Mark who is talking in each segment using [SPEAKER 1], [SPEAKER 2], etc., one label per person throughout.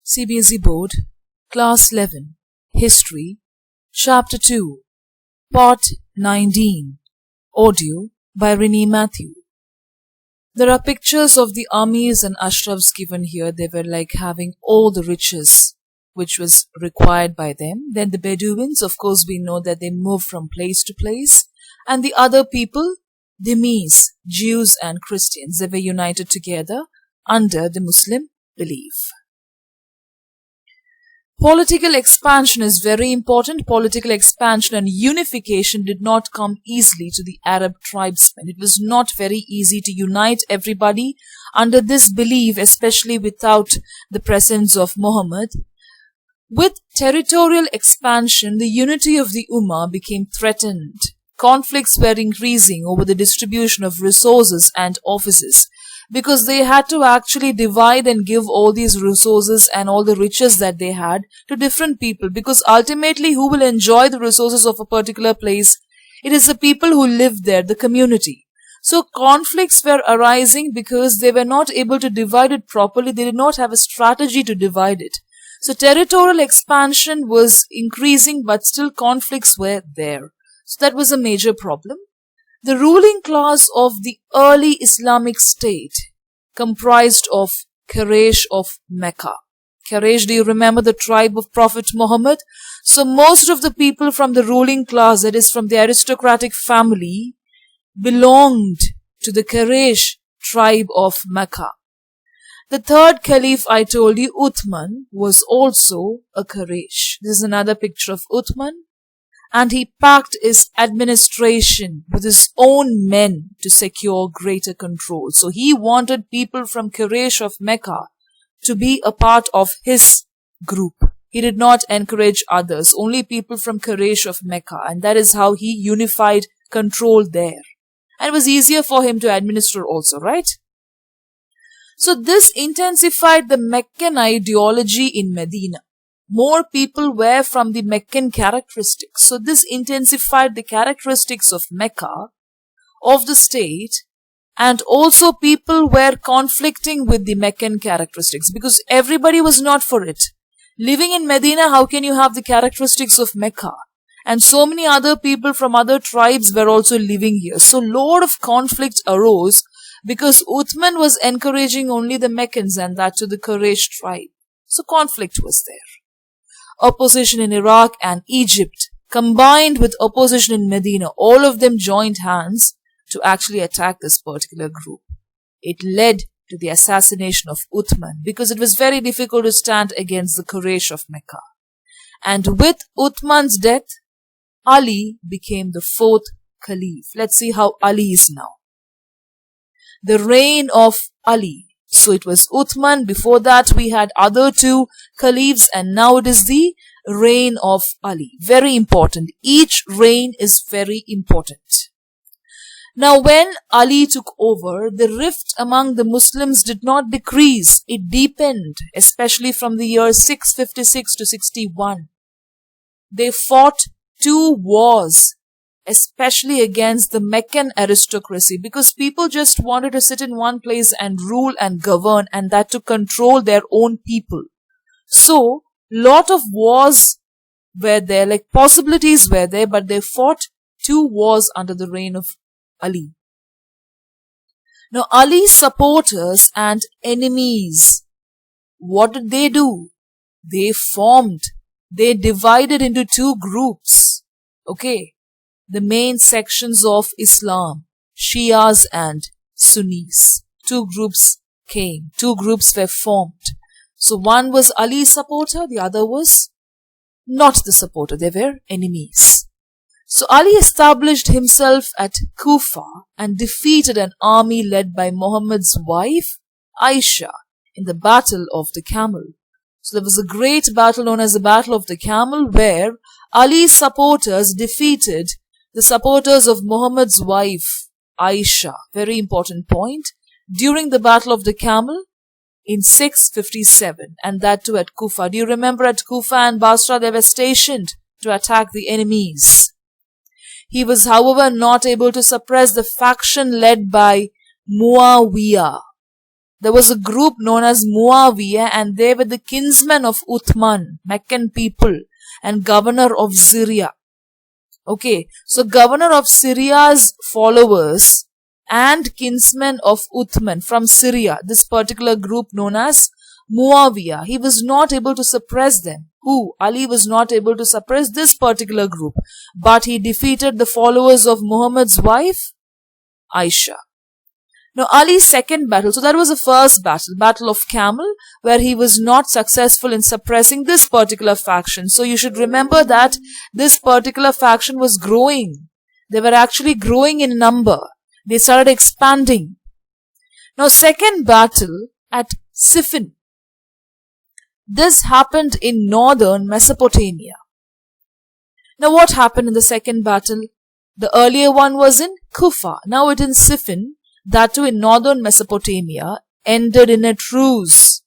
[SPEAKER 1] CBSE Board, Class 11, History, Chapter 2, Part 19, Audio by Renee Matthew. There are pictures of the armies and ashrafs given here. They were like having all the riches which was required by them. Then the Bedouins, of course we know that they move from place to place. And the other people, the Dhimmis, Jews and Christians, they were united together under the Muslim belief. Political expansion is very important. Political expansion and unification did not come easily to the Arab tribesmen. It was not very easy to unite everybody under this belief, especially without the presence of Muhammad. With territorial expansion, the unity of the Ummah became threatened. Conflicts were increasing over the distribution of resources and offices, because they had to actually divide and give all these resources and all the riches that they had to different people, because ultimately who will enjoy the resources of a particular place? It is the people who live there, the community. So conflicts were arising because they were not able to divide it properly. They did not have a strategy to divide it. So territorial expansion was increasing, but still conflicts were there. So that was a major problem. The ruling class of the early Islamic state comprised of Quraysh of Mecca. Quraysh, do you remember the tribe of Prophet Muhammad? So most of the people from the ruling class, that is from the aristocratic family, belonged to the Quraysh tribe of Mecca. The third caliph I told you, Uthman, was also a Quraysh. This is another picture of Uthman. And he packed his administration with his own men to secure greater control. So he wanted people from Quraysh of Mecca to be a part of his group. He did not encourage others, only people from Quraysh of Mecca. And that is how he unified control there. And it was easier for him to administer also, right? So this intensified the Meccan ideology in Medina. More people were from the Meccan characteristics. So this intensified the characteristics of Mecca, of the state, and also people were conflicting with the Meccan characteristics because everybody was not for it. Living in Medina, how can you have the characteristics of Mecca? And so many other people from other tribes were also living here. So lot of conflict arose because Uthman was encouraging only the Meccans and that to the Quraysh tribe. So conflict was there. Opposition in Iraq and Egypt, combined with opposition in Medina, all of them joined hands to actually attack this particular group. It led to the assassination of Uthman because it was very difficult to stand against the Quraysh of Mecca. And with Uthman's death, Ali became the fourth caliph. Let's see how Ali is now. The reign of Ali. So it was Uthman, before that we had other two caliphs, and now it is the reign of Ali. Very important. Each reign is very important. Now when Ali took over, the rift among the Muslims did not decrease. It deepened, especially from the year 656 to 61. They fought two wars, especially against the Meccan aristocracy, because people just wanted to sit in one place and rule and govern, and that to control their own people. So, lot of wars were there, like possibilities were there, but they fought two wars under the reign of Ali. Now, Ali's supporters and enemies, what did they do? They formed, they divided into two groups. Okay. The main sections of Islam, Shias and Sunnis. Two groups came. Two groups were formed. So one was Ali's supporter, the other was not the supporter. They were enemies. So Ali established himself at Kufa and defeated an army led by Muhammad's wife, Aisha, in the Battle of the Camel. So there was a great battle known as the Battle of the Camel, where Ali's supporters defeated the supporters of Muhammad's wife, Aisha, very important point, during the Battle of the Camel in 657, and that too at Kufa. Do you remember at Kufa and Basra they were stationed to attack the enemies? He was, however, not able to suppress the faction led by Muawiyah. there was a group known as Muawiyah, and they were the kinsmen of Uthman, Meccan people, and governor of Syria. Okay, so governor of Syria's followers and kinsmen of Uthman from Syria, this particular group known as Muawiyah, he was not able to suppress them. Who? Ali was not able to suppress this particular group, but he defeated the followers of Muhammad's wife, Aisha. Now Ali's second battle, so that was the first battle, Battle of Camel, where he was not successful in suppressing this particular faction. So you should remember that this particular faction was growing. They were actually growing in number. They started expanding. Now second battle at Siffin. This happened in northern Mesopotamia. Now what happened in the second battle? The earlier one was in Kufa. Now it in Siffin, that too in northern Mesopotamia, ended in a truce.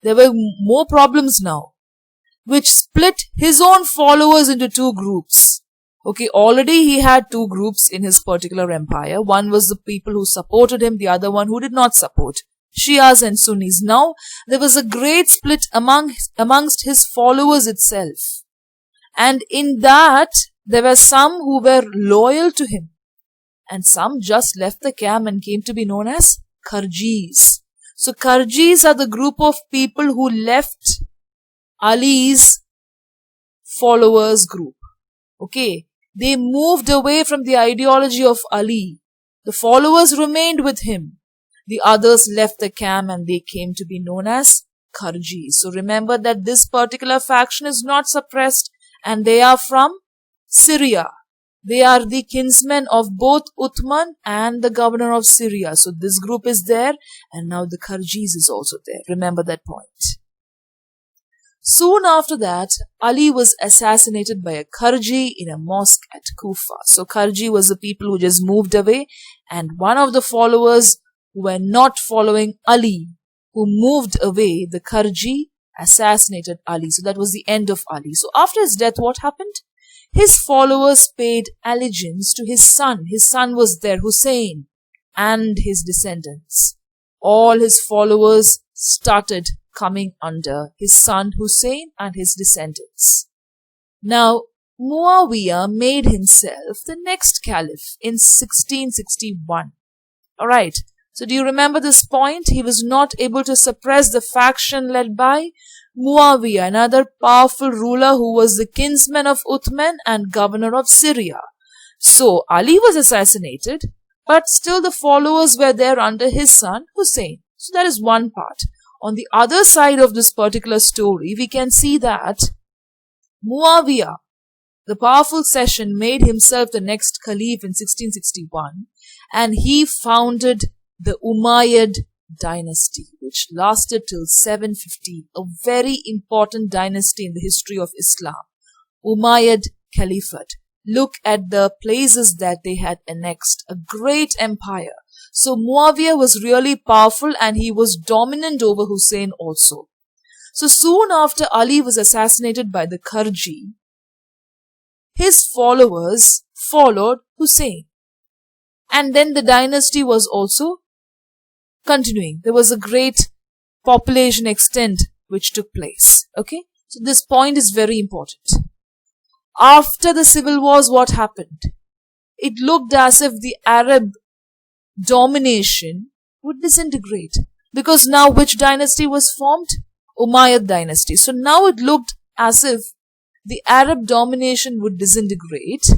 [SPEAKER 1] There were more problems now, which split his own followers into two groups. Okay, already he had two groups in his particular empire. One was the people who supported him, the other one who did not support. Shias and Sunnis. Now, there was a great split amongst his followers itself. And in that, there were some who were loyal to him. And some just left the camp and came to be known as Kharjis. So Kharjis are the group of people who left Ali's followers group. Okay. They moved away from the ideology of Ali. The followers remained with him. The others left the camp and they came to be known as Kharjis. So remember that this particular faction is not suppressed and they are from Syria. They are the kinsmen of both Uthman and the governor of Syria. So this group is there and now the Kharjis is also there. Remember that point. Soon after that, Ali was assassinated by a Kharji in a mosque at Kufa. So Kharji was the people who just moved away, and one of the followers who were not following Ali, who moved away, the Kharji, assassinated Ali. So that was the end of Ali. So after his death, what happened? His followers paid allegiance to his son. His son was there, Hussein, and his descendants. All his followers started coming under his son Hussein and his descendants. Now, Muawiyah made himself the next caliph in 1661. Alright, so do you remember this point? He was not able to suppress the faction led by Muawiyah, another powerful ruler who was the kinsman of Uthman and governor of Syria. So, Ali was assassinated, but still the followers were there under his son Hussein. So that is one part. On the other side of this particular story, we can see that Muawiyah, the powerful session, made himself the next caliph in 1661 and he founded the Umayyad dynasty, which lasted till 750, a very important dynasty in the history of Islam. Umayyad Caliphate. Look at the places that they had annexed, a great empire. So Muawiyah was really powerful and he was dominant over Hussein also. So soon after Ali was assassinated by the Kharji, his followers followed Hussein. And then the dynasty was also continuing. There was a great population extent which took place. Okay? So this point is very important. After the civil wars, what happened? It looked as if the Arab domination would disintegrate. Because now which dynasty was formed? Umayyad dynasty. So now it looked as if the Arab domination would disintegrate.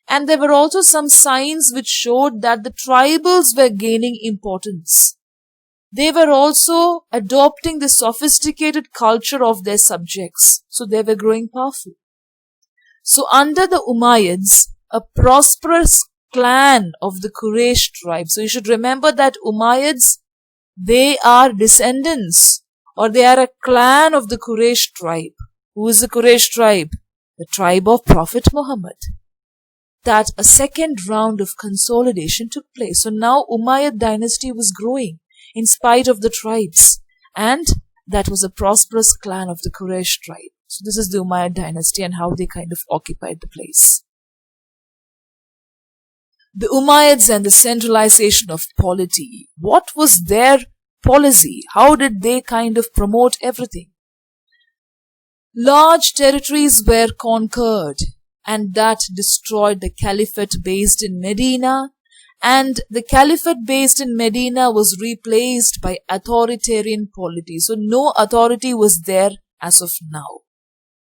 [SPEAKER 1] And there were also some signs which showed that the tribals were gaining importance. They were also adopting the sophisticated culture of their subjects. So they were growing powerful. So under the Umayyads, a prosperous clan of the Quraysh tribe. So you should remember that Umayyads, they are descendants or they are a clan of the Quraysh tribe. Who is the Quraysh tribe? The tribe of Prophet Muhammad. That a second round of consolidation took place. So now Umayyad dynasty was growing in spite of the tribes. And that was a prosperous clan of the Quraysh tribe. So this is the Umayyad dynasty and how they kind of occupied the place. The Umayyads and the centralization of polity. What was their policy? How did they kind of promote everything? Large territories were conquered, and that destroyed the caliphate based in Medina, and the caliphate based in Medina was replaced by authoritarian polity. So no authority was there as of now.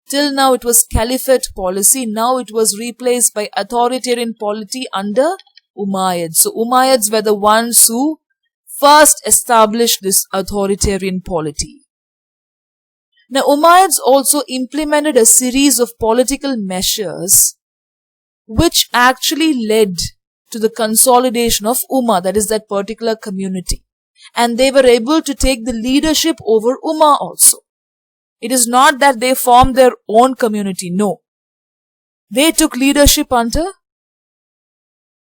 [SPEAKER 1] Till now it was caliphate policy, now it was replaced by authoritarian polity under Umayyads. So Umayyads were the ones who first established this authoritarian polity. Now Umayyads also implemented a series of political measures which actually led to the consolidation of Ummah, that is that particular community. And they were able to take the leadership over Ummah also. It is not that they formed their own community, no. They took leadership under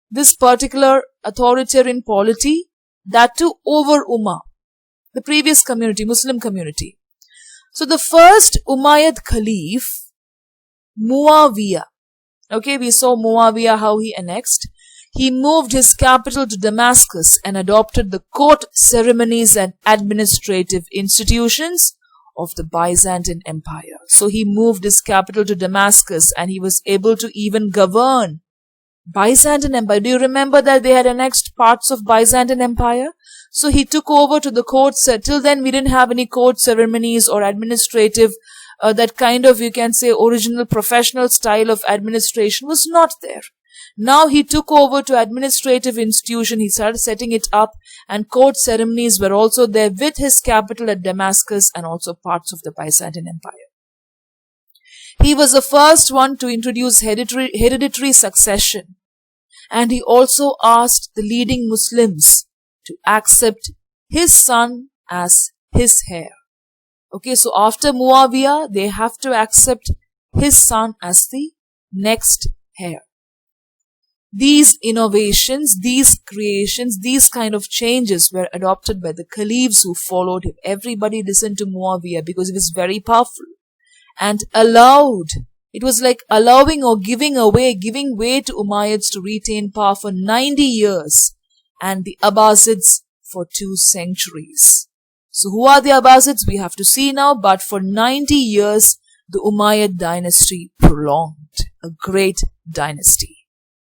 [SPEAKER 1] this particular authoritarian polity, that too over Ummah, the previous community, Muslim community. So the first Umayyad Caliph, Muawiyah, okay, we saw Muawiyah how he annexed. He moved his capital to Damascus and adopted the court ceremonies and administrative institutions of the Byzantine Empire. So he moved his capital to Damascus and he was able to even govern Byzantine Empire. Do you remember that they had annexed parts of Byzantine Empire? So he took over to the courts. Till then we didn't have any court ceremonies or administrative, that kind of, you can say, original professional style of administration was not there. Now he took over to administrative institution, he started setting it up, and court ceremonies were also there with his capital at Damascus and also parts of the Byzantine Empire. He was the first one to introduce hereditary succession, and he also asked the leading Muslims to accept his son as his heir. Okay, so after Muawiyah, they have to accept his son as the next heir. These innovations, these creations, these kind of changes were adopted by the caliphs who followed him. Everybody listened to Muawiyah because he was very powerful and allowed. It was like allowing or giving way to Umayyads to retain power for 90 years and the Abbasids for 2 centuries. So who are the Abbasids? We have to see now, but for 90 years, the Umayyad dynasty prolonged. A great dynasty.